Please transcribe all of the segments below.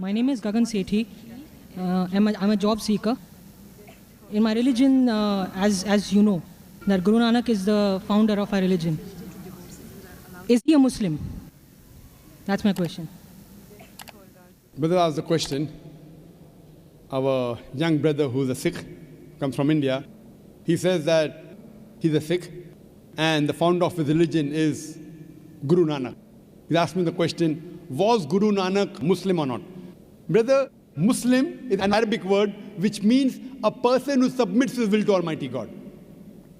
My name is Gagan Sethi. I'm a job seeker. In my religion, as you know, that Guru Nanak is the founder of our religion. Is he a Muslim? That's my question. Brother asked the question. Our young brother who's a Sikh, comes from India, he says that he's a Sikh and the founder of his religion is Guru Nanak. He's asked me the question, was Guru Nanak Muslim or not? Brother, Muslim is an Arabic word which means a person who submits his will to Almighty God.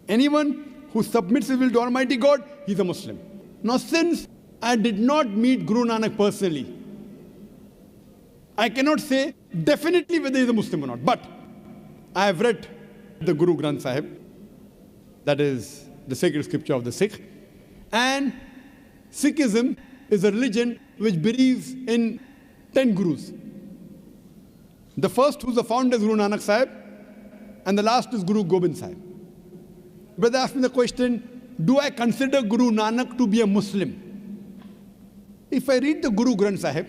Anyone who submits his will to Almighty God, he's a Muslim. Now, since I did not meet Guru Nanak personally, I cannot say definitely whether he's a Muslim or not. But I have read the Guru Granth Sahib, that is the sacred scripture of the Sikh. And Sikhism is a religion which believes in 10 Gurus. The first, who's the founder, is Guru Nanak Sahib, and the last is Guru Gobind Sahib. Brother asked me the question, do I consider Guru Nanak to be a Muslim? If I read the Guru Granth Sahib,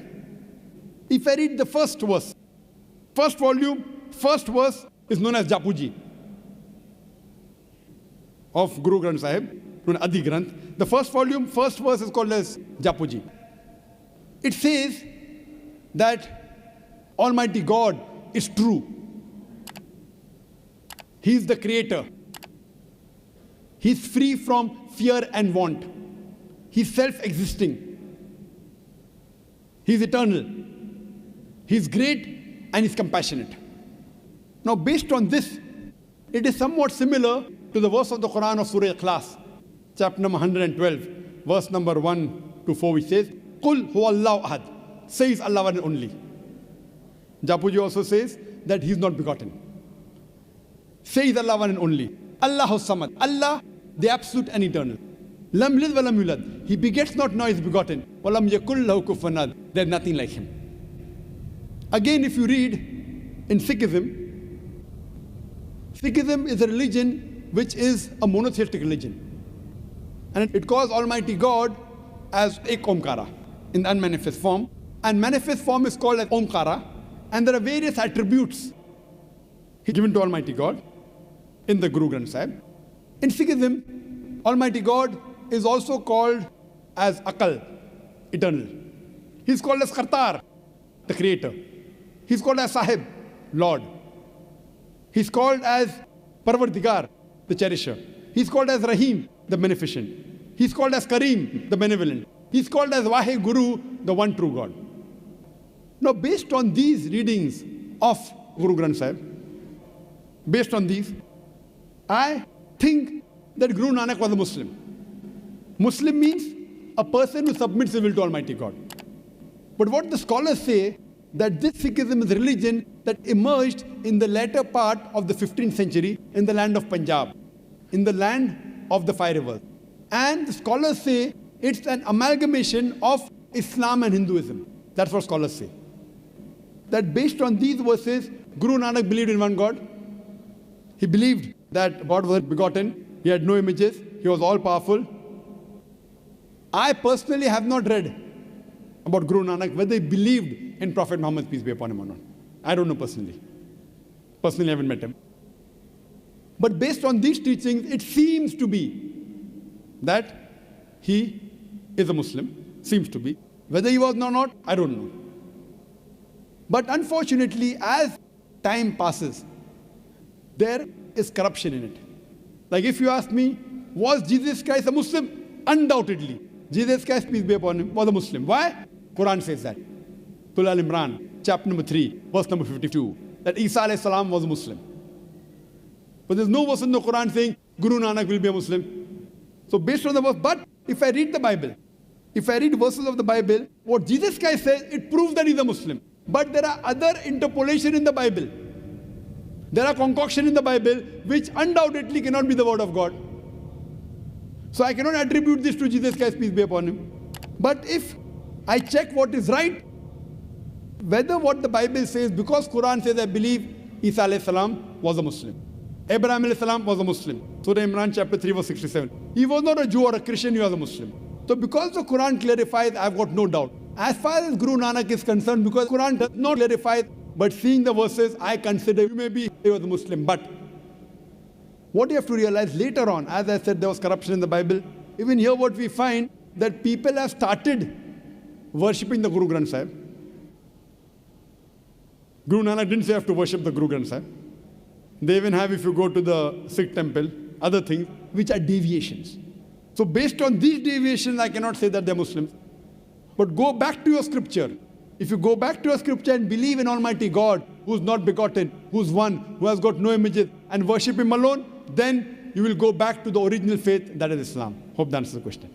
if I read the first verse, first volume, first verse is known as Japuji of Guru Granth Sahib, known as Adi Granth. The first volume, first verse is called as Japuji. It says that Almighty God is true. He is the creator. He is free from fear and want. He is self-existing. He is eternal. He is great and he is compassionate. Now, based on this, it is somewhat similar to the verse of the Quran of Surah Ikhlas, chapter number 112, verse number 1 to 4, which says, Qul huwallahu ahad, says Allah one and only. Japuji also says that he is not begotten. Says Allah one and only. Allahu samad, Allah, the absolute and eternal. Lam lid wa lam yulad. He begets not, nor is begotten. Wa lam yakul lahu kufuwan ahad. There is nothing like him. Again, if you read in Sikhism, Sikhism is a religion which is a monotheistic religion. And it calls Almighty God as Ek Omkara in the unmanifest form. And manifest form is called as Omkara. And there are various attributes given to Almighty God in the Guru Granth Sahib. In Sikhism, Almighty God is also called as Akal, eternal. He's called as Kartar, the creator. He's called as Sahib, Lord. He's called as Parvardigar, the cherisher. He's called as Rahim, the beneficent. He's called as Kareem, the benevolent. He's called as Vahe Guru, the one true God. Now, based on these readings of Guru Granth Sahib, based on these, I think that Guru Nanak was a Muslim. Muslim means a person who submits his will to Almighty God. But what the scholars say, that this Sikhism is a religion that emerged in the latter part of the 15th century in the land of Punjab, in the land of the five rivers. And the scholars say it's an amalgamation of Islam and Hinduism. That's what scholars say. That based on these verses, Guru Nanak believed in one God. He believed that God was begotten. He had no images. He was all-powerful. I personally have not read about Guru Nanak, whether he believed in Prophet Muhammad, peace be upon him or not. I don't know personally. Personally, I haven't met him. But based on these teachings, it seems to be that he is a Muslim. Seems to be. Whether he was or not, I don't know. But unfortunately, as time passes, there is corruption in it. Like if you ask me, was Jesus Christ a Muslim? Undoubtedly. Jesus Christ, peace be upon him, was a Muslim. Why? Quran says that. Surah Al-Imran, chapter number 3, verse number 52, that Isa alayhi salam was a Muslim. But there's no verse in the Quran saying Guru Nanak will be a Muslim. So based on the verse, but if I read the Bible, if I read verses of the Bible, what Jesus Christ says, it proves that he's a Muslim. But there are other interpolation in the Bible. There are concoction in the Bible which undoubtedly cannot be the word of God. So I cannot attribute this to Jesus Christ, peace be upon him. But if I check what is right, whether what the Bible says, because Quran says, I believe Isa alayhi salam was a Muslim. Abraham alayhi salam was a Muslim. Surah Imran chapter 3 verse 67. He was not a Jew or a Christian, he was a Muslim. So because the Quran clarifies, I've got no doubt. as far as Guru Nanak is concerned, because Quran does not clarify, but seeing the verses, I consider you may be a Muslim. But what you have to realize later on, as I said, there was corruption in the Bible. Even here what we find, that people have started worshipping the Guru Granth Sahib. Guru Nanak didn't say you have to worship the Guru Granth Sahib. They even have, if you go to the Sikh temple, other things, which are deviations. So based on these deviations, I cannot say that they're Muslims. But go back to your scripture. If you go back to your scripture and believe in Almighty God, who's not begotten, who's one, who has got no images, and worship Him alone, then you will go back to the original faith, that is Islam. Hope that answers the question.